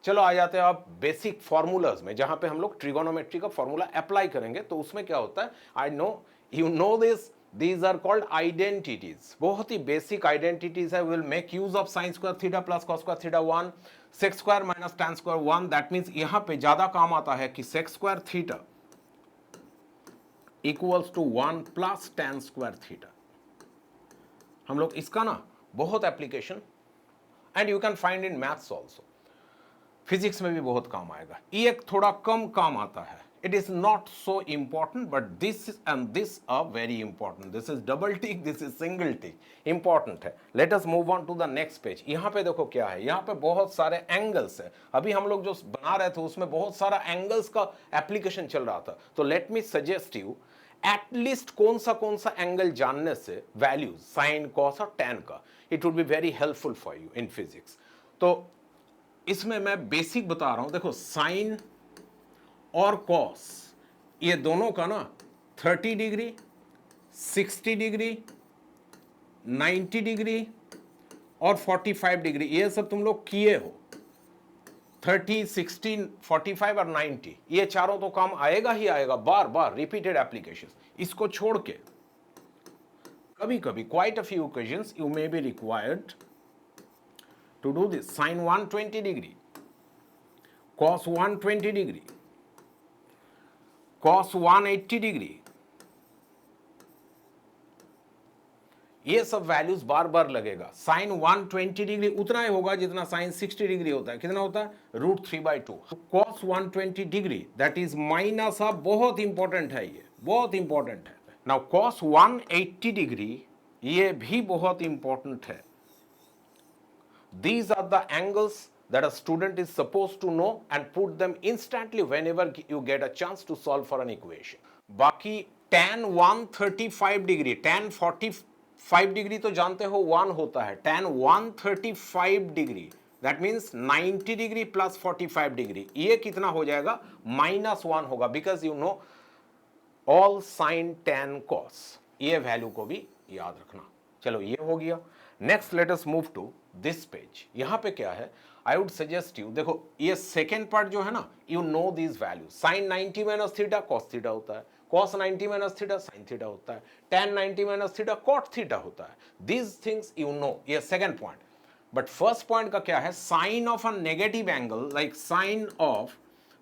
चलो आ जाते हैं आप बेसिक फॉर्मूलाज में, जहां पे हम लोग ट्रिगोनोमेट्री का फॉर्मूला अप्लाई करेंगे। तो उसमें क्या होता है, I know you know this, these are called identities, बहुत ही बेसिक आइडेंटिटीज है। Will make use of sine square theta plus cos square theta 1 sec square minus tan square 1। That means यहां पे ज्यादा काम आता है कि sec square theta equals to 1 plus tan square theta. हम लोग इसका ना बहुत application, and you can find in maths also, physics में भी बहुत काम आएगा। ये एक थोड़ा कम काम आता है, it is not so important, but this and this are very important. This is double tick, this is single tick, important है। Let us move on to the next page. यहां पे देखो क्या है, यहां पे बहुत सारे एंगल्स है। अभी हम लोग जो बना रहे थे उसमें बहुत सारा एंगल्स का एप्लीकेशन चल रहा था। तो let me suggest you, at least कौन सा एंगल जानने से वैल्यूज साइन कॉस और टैन का, it would be very helpful for you in physics. तो इसमें मैं बेसिक बता रहा हूं, देखो साइन और कॉस ये दोनों का ना 30 डिग्री, 60 डिग्री, 90 डिग्री और 45 डिग्री, ये सब तुम लोग किए हो। 30, 16, 45 और 90, ये चारों तो काम आएगा ही आएगा, बार बार रिपीटेड एप्लीकेशन। इसको छोड़ के कभी कभी quite a few occasions you may be required to do this. Sin 120 degree, cos 120 degree, cos 180 degree, ये सब वैल्यूज बार बार लगेगा। साइन 120 डिग्री उतना ही होगा जितना साइन 60 डिग्री होता है। कितना होता है, √3/2। cos 120 degree that is minus of, बहुत इंपॉर्टेंट है, ये बहुत इंपॉर्टेंट है। नाउ cos 180 डिग्री ये भी बहुत इंपॉर्टेंट है। These are the angles that a student is supposed to know and put them instantly whenever you get a chance to solve for an equation. बाकी tan 135 degree, tan 45 degree तो जानते हो 1 होता है। tan 135 degree that means 90 degree plus 45 degree, ये कितना हो जाएगा, -1 होगा, because you know all sine tan cos, ये वैल्यू को भी याद रखना। चलो ये हो गया। Next let us move to this page. यहां पे क्या है, आई वुड सजेस्ट यू, देखो ये सेकेंड पार्ट जो है ना, you know this value. Sine 90 minus theta cos theta होता है, cos 90 minus theta sine theta होता है, tan 90 minus theta cot theta होता है। दीज थिंग्स यू नो, ये second point. But first point का क्या है, sine of a negative angle, like sine of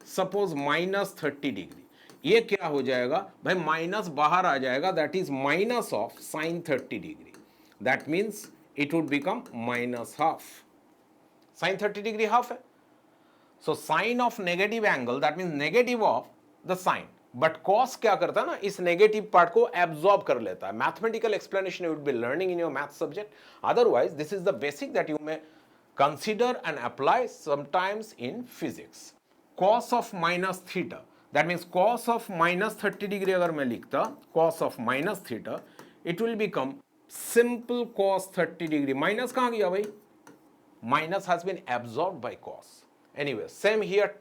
suppose -30 degree, ये क्या हो जाएगा भाई, माइनस बाहर आ जाएगा, that is minus of sign 30 degree, that means it would become -half. Sin 30 degree half है। So sin of negative angle that means negative of the sine. But cos क्या करता है ना, इस negative part को absorb कर लेता है। Mathematical explanation you would be learning in your math subject. Otherwise, this is the basic that you may consider and apply sometimes in physics. Cos of minus theta, that means cos of -30 degree अगर मैं लिखता, cos of minus theta, it will become simple cos 30 degree. Minus कहां गया भाई, minus has been absorbed by cos। Anyway same here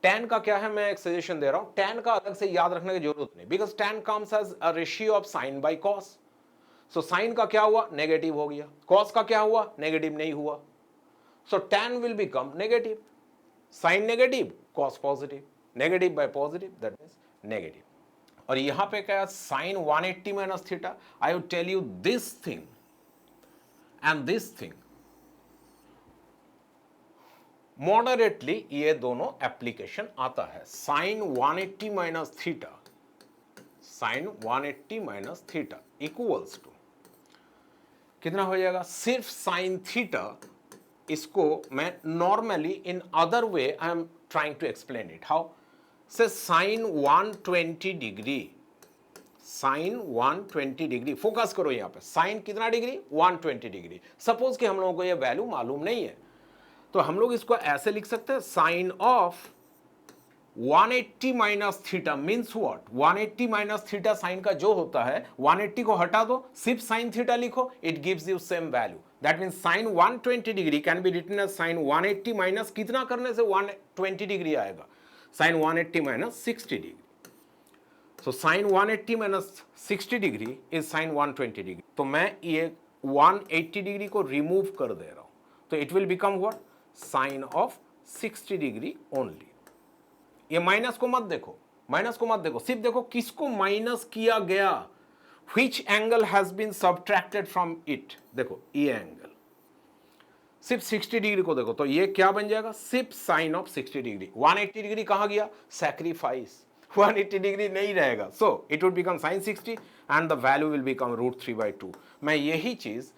tan का क्या है, मैं एक सजेशन दे रहा हूं, tan का अलग से याद रखने की जरूरत नहीं, because tan comes as a ratio of sine by cos। So sine का क्या हुआ, नेगेटिव हो गया, cos का क्या हुआ, नेगेटिव नहीं हुआ। So tan will become negative, sine negative cos positive, negative by positive that means negative. और यहां पे क्या, sine 180 minus theta, I would tell you this thing and this thing moderately, ये दोनों एप्लीकेशन आता है। Sine 180 minus theta, sine 180 minus theta equals to कितना हो जाएगा, सिर्फ साइन थीटा, इसको मैं normally in other way I am trying to explain it how, say sine 120 degree, sine 120 degree, focus करो यहां पे, साइन कितना डिग्री, 120 डिग्री। सपोज कि हम लोगों को ये वैल्यू मालूम नहीं है, तो हम लोग इसको ऐसे लिख सकते हैं, sine of 180 minus theta means what, 180 minus theta sine का जो होता है, 180 को हटा दो, सिर्फ साइन थीटा लिखो, it gives you same value. That means sine 120 degree can be written as sine 180 minus कितना करने से 120 डिग्री आएगा, sine 180 minus 60 degree. So sine 180 minus 60 degree is sine 120 degree. तो मैं ये 180 डिग्री को रिमूव कर दे रहा हूं, तो it will become what, sine of 60 degree only. ये माइनस को मत देखो, माइनस को मत देखो, सिर्फ देखो किसको माइनस किया गया, which angle has been subtracted from it। देखो ये एंगल, सिर्फ 60 डिग्री को देखो तो ये क्या बन जाएगा, सिर्फ साइन ऑफ 60 डिग्री। 180 डिग्री कहां गया, सैक्रिफाइस, 180 डिग्री नहीं रहेगा, so it would become sign 60 and the value will become √3/2। मैं यही चीज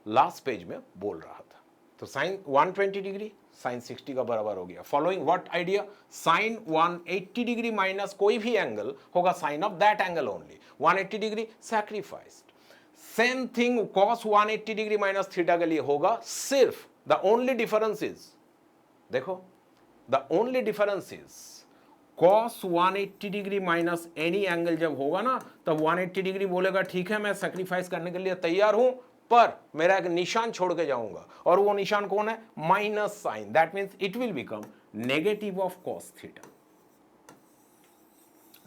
लास्ट पेज में बोल रहा था। तो साइन 120 डिग्री साइन 60 का बराबर हो गया। Following what idea, sine 180 degree minus कोई भी एंगल होगा sine of that angle only. 180 degree sacrificed. Same thing cos 180 degree minus theta के लिए होगा, सिर्फ द ओनली डिफरेंस इज, देखो the only difference is cos 180 degree minus any angle जब होगा ना, तब 180 डिग्री बोलेगा ठीक है मैं सैक्रिफाइस करने के लिए तैयार हूं, पर मेरा एक निशान छोड़ के जाऊंगा, और वो निशान कौन है, minus sine. That means it will become negative of cos theta.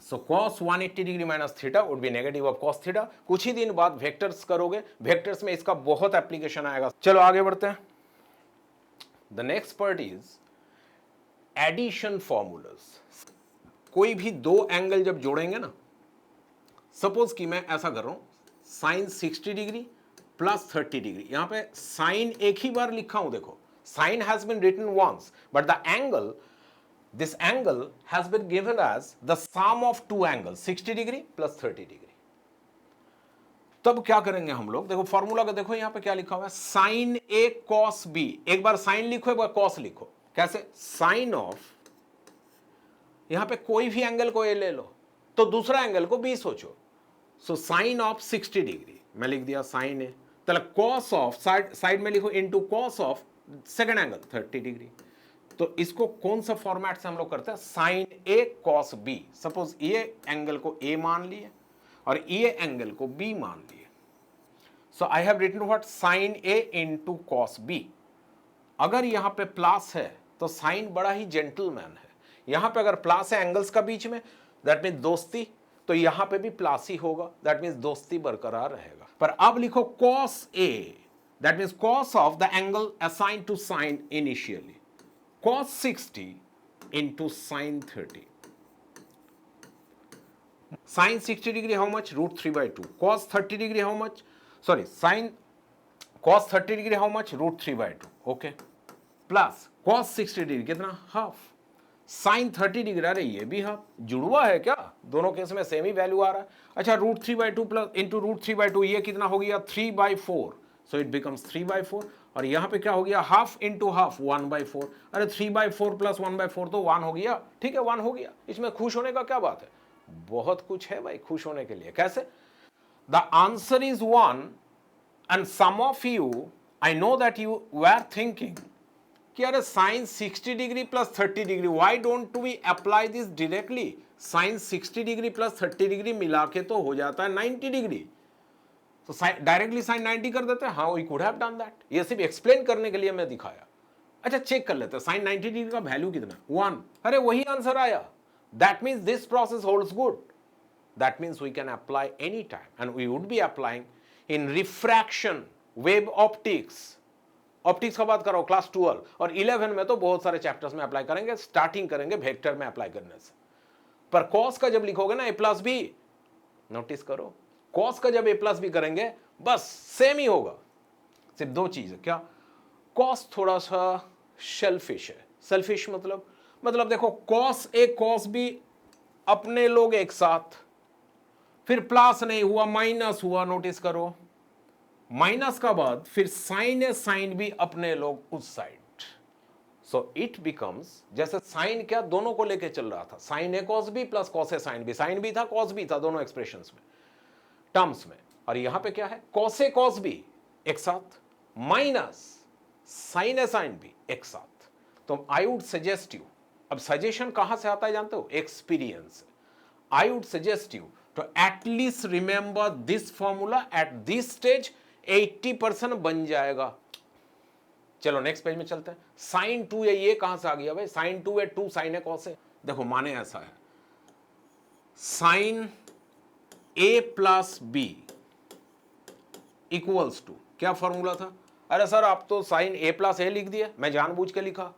So cos 180 degree minus theta would be negative of cos theta. कुछ ही दिन बाद वेक्टर्स करोगे, वेक्टर्स में इसका बहुत एप्लीकेशन आएगा। चलो आगे बढ़ते हैं। The next part is addition formulas. कोई भी दो एंगल जब जोड़ेंगे ना, सपोज कि मैं ऐसा कर रहा हूं, साइन 60 डिग्री प्लस 30 डिग्री। यहां पे साइन एक ही बार लिखा हूं, देखो sine has been written once, but the angle, this angle has been given as the sum of two angles 60 degree plus 30 degree. तब क्या करेंगे हम लोग, देखो फॉर्मूला का देखो यहां पे क्या लिखा हुआ है, साइन ए कॉस बी। एक बार साइन लिखो, एक बार कॉस लिखो। कैसे, साइन ऑफ, यहां पे कोई भी एंगल को ए ले लो तो दूसरा एंगल को बी सोचो। सो साइन ऑफ 60 डिग्री मैं लिख दिया साइन ए, तो कॉस ऑफ साइड में लिखो into cos of second angle 30 degree. तो इसको कौन सा फॉर्मेट से हम लोग करते हैं, sign A cos B. Suppose ये एंगल को ए मान लिए और ये एंगल को बी मान लिए। So I have written what, sine A into cos B. अगर यहां पे प्लस है तो साइन बड़ा ही जेंटलमैन है। यहां पे अगर प्लस है एंगल्स का बीच में, दैट मीन्स दोस्ती, तो यहां पे भी प्लस ही होगा, दैट मीन्स दोस्ती बरकरार रहेगा। पर अब लिखो cos A, that means cos of the angle assign to sine initially, cos 60 into sin 30. Sin 60 degree how much, √3/2. Cos 30 degree how much, sorry, sin cos 30 degree how much, √3/2. Okay, plus cos 60 degree कितना, half. sin 30 degree, अरे ये भी half, जुड़वा है क्या, दोनों case में same ही value आ रहा है। अच्छा, √3/2 प्लस इंटू √3/2, ये कितना हो गया, 3/4। So it becomes 3/4। और यहां पे क्या हो गया, हाफ इंटू हाफ 1/4। अरे 3/4 प्लस 1/4 तो 1 हो गया, ठीक है 1 हो गया। इसमें खुश होने का क्या बात है, बहुत कुछ है भाई खुश होने के लिए। कैसे, the answer is 1 and some of you, I know that you were thinking कि अरे sine 60 degree plus 30 degree, why don't we apply this directly. Sine 60 degree plus 30 degree मिला के तो हो जाता है 90 डिग्री, तो डायरेक्टली साइन 90 कर देते हैं। हाँ, we could have done that, ये सिर्फ एक्सप्लेन करने के लिए मैं दिखाया। अच्छा, चेक कर लेते हैं साइन 90 डिग्री का वैल्यू कितना, 1। अरे वही आंसर आया, that means this process holds good. That means we can apply any time and we would be applying in refraction, wave optics. Optics का बात करो क्लास 12 और 11 में तो बहुत सारे चैप्टर्स में अप्लाई करेंगे, स्टार्टिंग करेंगे वेक्टर में अप्लाई करने से। पर कॉस का जब लिखोगे ना ए प्लस बी, नोटिस करो कॉस का जब ए प्लस बी करेंगे बस सेम ही होगा, सिर्फ दो चीज है। क्या, कॉस थोड़ा सा शेल्फिश है। सेल्फिश मतलब देखो कॉस ए कॉस बी अपने लोग एक साथ, फिर प्लस नहीं हुआ माइनस हुआ, नोटिस करो माइनस का बाद फिर साइन ए साइन बी अपने लोग उस साइड। सो इट बिकम्स, जैसे साइन क्या दोनों को लेके चल रहा था, sign A cos B plus cos A sine B, sign भी था कॉस भी था दोनों एक्सप्रेशंस में, टर्म्स में। और यहां पे क्या है, कॉस ए कॉस बी एक साथ minus sine A sine B एक साथ। तो आई वुड सजेस्ट यू, अब सजेशन कहां से आता है जानते हो, experience. I would suggest you to at least remember this formula at this stage, 80% बन जाएगा। चलो नेक्स्ट पेज में चलते हैं। साइन 2a ये कहां से आ गया भाई, sine 2a 2 sine A cos A. देखो माने ऐसा है, sine a plus B equals to, क्या फॉर्मूला था, अरे सर आप तो साइन a प्लस ए लिख दिए, मैं जानबूझ के लिखा।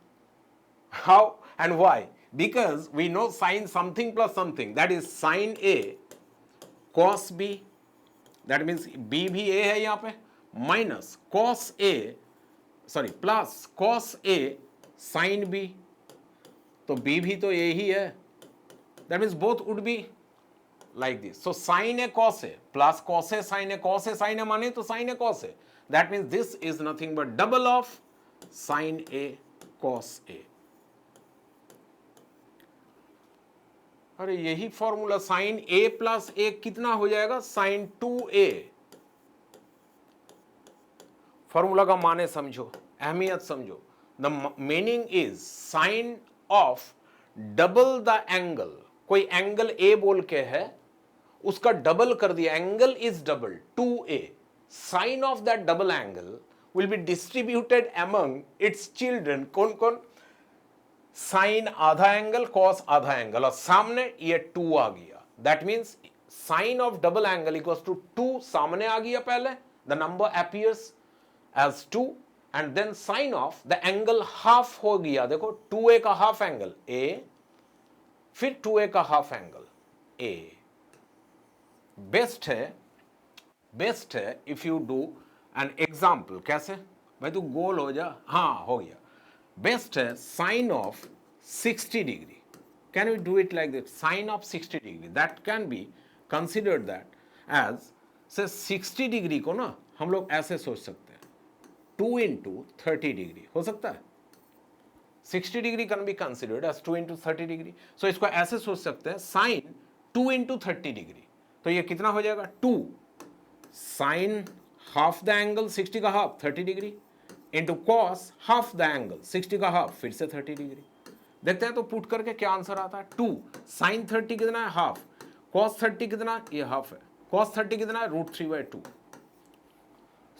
How and why? Because we know sine something plus something, that is sine A cos B, that means B भी A है यहाँ पे, minus cos A, sorry plus cos A sin B, तो B भी तो A ही है, that means both would be like this. So sin A cos A plus cos A sin A, cos A sin A माने तो sin A cos A, that means this is nothing but double of sin A cos A. अरे यही formula sine ए plus ए कितना हो जाएगा, sign 2a. Formula का माने समझो, अहमियत समझो. The meaning is sine of double the angle. कोई एंगल ए बोल के है, उसका डबल कर दिया, angle is double 2a. Sine of that double angle will be distributed among its children. कौन कौन? साइन आधा एंगल, कॉस आधा एंगल, और सामने ये 2 आ गया. That means sine of double angle equals to 2 सामने आ गया पहले, the number appears as 2, and then sine of the angle half हो गया. देखो 2a का हाफ एंगल a, फिर 2a का हाफ एंगल a. बेस्ट है if you do an example. कैसे भाई, तू गोल हो जा. हाँ हो गया. Best है sine of 60 degree. Can we do it like that? Sine of 60 degree. That can be considered that as, say 60 degree को ना हम लोग ऐसे सोच सकते हैं, 2 into 30 degree हो सकता है. 60 degree can be considered as 2 into 30 degree. So इसको ऐसे सोच सकते हैं, sine 2 into 30 degree. तो ये कितना हो जाएगा, 2 sine half the angle, 60 का half 30 degree, into cos half the angle, 60 का हाफ फिर से 30 डिग्री. देखते हैं तो पुट करके क्या आंसर आता है. 2 साइन 30 कितना है, हाफ. कॉस 30 कितना, ये हाफ है. कॉस 30 कितना है, √3/2.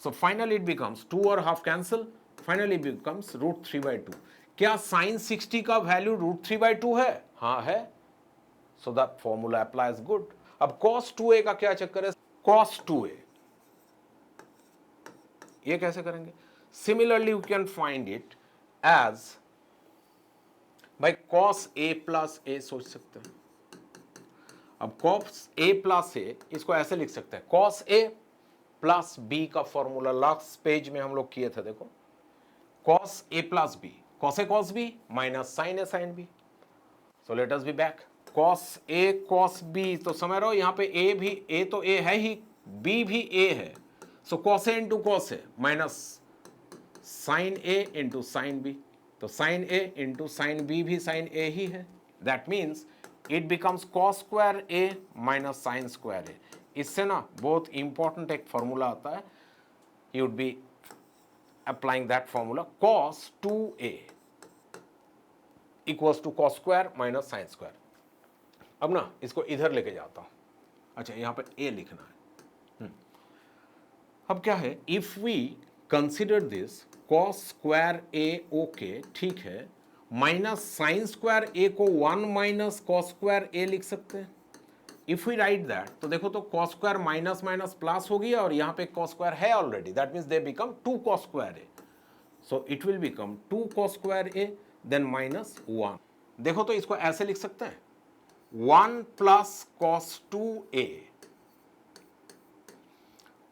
सो फाइनली इट बिकम्स 2 और हाफ कैंसिल, फाइनली बिकम्स √3/2. क्या साइन 60 का वैल्यू √3/2 है? हाँ है. So the formula applies good. अब cos 2a का क्या चक्कर है, cos 2a ये कैसे करेंगे? Similarly, you can find it as by cos a plus a सोच सकते हैं. अब cos a plus a इसको ऐसे लिख सकते हैं, cos a plus b का फॉर्मूला लास्ट पेज में हम लोग किए थे. देखो cos a plus b, cos a cos b minus sin a sin b. So let us be back. cos a cos b, तो समझ रहे हो यहाँ पे a भी, a तो a है ही, b भी a है. So cos a into cos a minus sine A into sine B, तो sine A into sine B भी साइन ए ही है. That means it becomes cos square A minus sine square A. इससे ना बहुत important एक formula आता है, you would be applying that formula, cos 2a equals to cos square minus sine square. अब ना इसको इधर लेके जाता हूं. अच्छा यहाँ पर a लिखना है. अब क्या है, if we consider this cos square A, okay ठीक है, माइनस साइन स्क्वायर ए को 1 माइनस कॉस स्क्वायर ए लिख सकते हैं. इफ वी राइट दैट, तो देखो तो cos square minus minus plus हो गया, और यहाँ पे cos स्क्वायर है already, that means they become 2 cos square A. So it will become 2 cos square A then minus 1. देखो तो इसको ऐसे लिख सकते हैं, 1 प्लस cos 2a,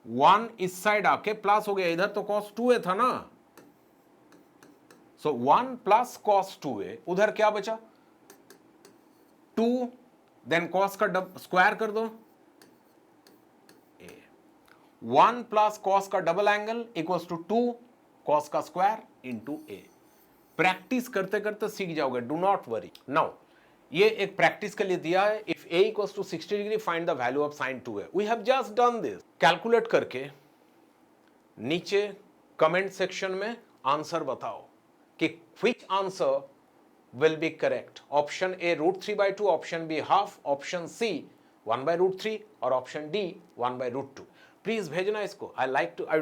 1 इस साइड आके प्लस हो गया, इधर तो cos 2a था ना. सो 1 प्लस cos 2a, उधर क्या बचा, 2, देन cos का स्क्वायर कर दो a. 1 प्लस cos का double angle equals to 2 cos का स्क्वायर इंटू a. प्रैक्टिस करते करते सीख जाओगे, डू नॉट वरी. नाउ ये एक प्रैक्टिस के लिए दिया है, if a equals to 60 degree find the value of sine 2a. We have just done this. Calculate करके नीचे कमेंट सेक्शन में आंसर बताओ कि which answer will be correct. Option A √3/2, option B half, option C 1/√3 और option D 1/√2. Please भेजना इसको. I would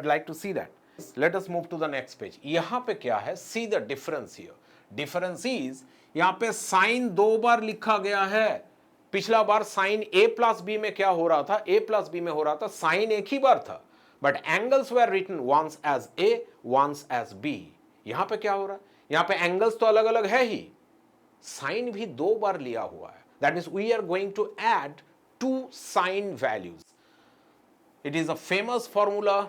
like to see that. Let us move to the next page. यहां पे क्या है, see the difference here. Difference is, यहां पे sine 2 बार लिखा गया है. पिछला बार साइन a प्लस बी में क्या हो रहा था, a प्लस बी में हो रहा था, साइन एक ही बार था, but angles were written once as a once as b. यहां पे क्या हो रहा है, यहां पे एंगल्स तो अलग अलग है ही, साइन भी 2 बार लिया हुआ है. That means we are going to add 2 sine values. It is a famous formula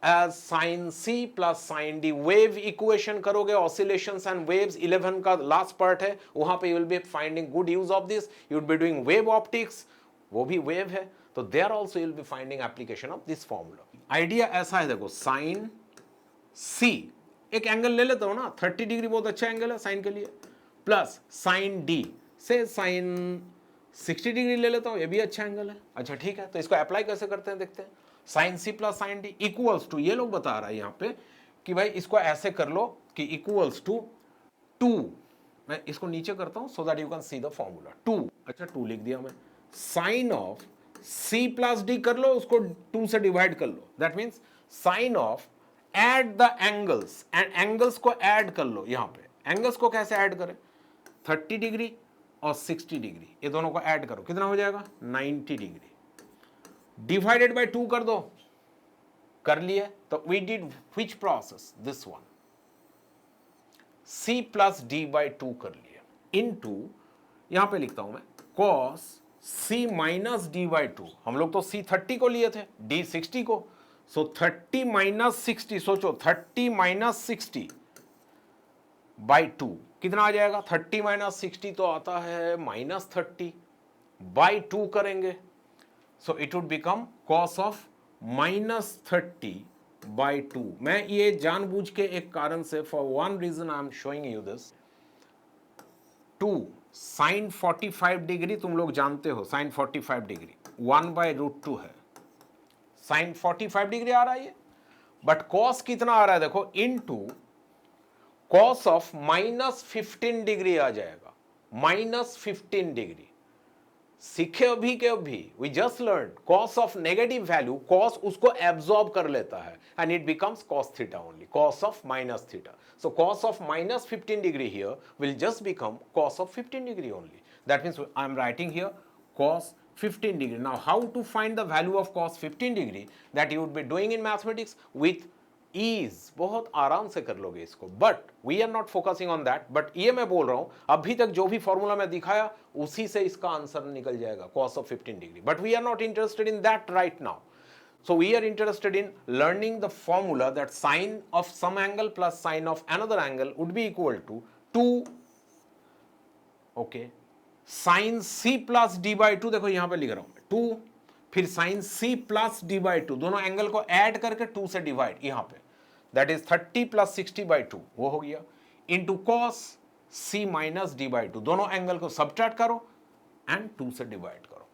as sin c plus sin d. Wave equation करोगे, ऑसिलेशंस एंड वेव्स 11 का लास्ट पार्ट है, वहां पे you will be finding good use of this. You will be doing wave optics, वो भी wave है, तो there also you will be finding application of this formula. Idea ऐसा है, देखो साइन c, एक एंगल ले लेता हूं ना, 30 डिग्री बहुत अच्छा एंगल है साइन के लिए, प्लस साइन d से साइन 60 डिग्री ले लेता हूं, ये भी अच्छा एंगल है. अच्छा ठीक है, तो इसको अप्लाई कैसे करते हैं देखते हैं. Sine C plus sine D equals to, ये लोग बता रहा है यहां पे कि भाई इसको ऐसे कर लो कि इक्वल्स टू 2. मैं इसको नीचे करता हूं so that you can see the formula. 2, अच्छा 2 लिख दिया मैं. Sine of C plus D कर लो, उसको 2 से डिवाइड कर लो. That means sine of, add the angles, and angles को ऐड कर लो. यहां पे एंगल्स को कैसे ऐड करें, 30 डिग्री और 60 डिग्री, ये दोनों को ऐड करो, कितना हो जाएगा 90 डिग्री. डिवाइडेड बाय 2 कर दो, कर लिए. तो we did which process, this one, c plus D by 2 कर लिए, इनटू यहां पे लिखता हूं मैं cos c minus D by 2. हम लोग तो c 30 को लिए थे, d 60 को, सो 30 माइनस 60, सोचो 30 माइनस 60 बाई 2 कितना आ जाएगा, 30 माइनस 60 तो आता है माइनस 30, बाई 2 करेंगे, so it would become cos of minus 30 by 2. मैं ये जानबूझ के एक कारण से, for one reason I am showing you this. 2 sin 45 degree तुम लोग जानते हो, sin 45 डिग्री 1 by रूट 2 है, sin 45 डिग्री आ रहा है ये, बट cos कितना आ रहा है देखो, into cos of minus 15 degree आ जाएगा, माइनस 15 डिग्री. सीखे अभी के अभी, we just learn cos of negative value, cos उसको एब्जॉर्ब कर लेता है and it becomes cos theta only, cos of minus theta. So cos of minus 15 degree here will just become cos of 15 degree only. That means I am writing here cos 15 degree. Now how to find the value of cos 15 degree, that you would be doing in mathematics with ease, बहुत आराम से कर लोगे इसको, but we are not focusing on that. But ये मैं बोल रहा हूं, अभी तक जो भी फॉर्मूला मैं दिखाया उसी से इसका आंसर निकल जाएगा, cos of 15 degree. But we are not interested in that right now. So we are interested in learning the formula that sine of some angle plus sine of another angle would be equal to 2, okay, sin c plus d by 2. देखो यहां पे लिख रहा हूं मैं 2, फिर sin c plus d by 2, दोनों angle को ऐड करके 2 से डिवाइड, यहां पे दैट इज 30 प्लस 60 बाई 2, वो हो गया, into cos c minus D by 2, दोनों एंगल को सब्ट्रैक्ट करो एंड 2 से डिवाइड करो.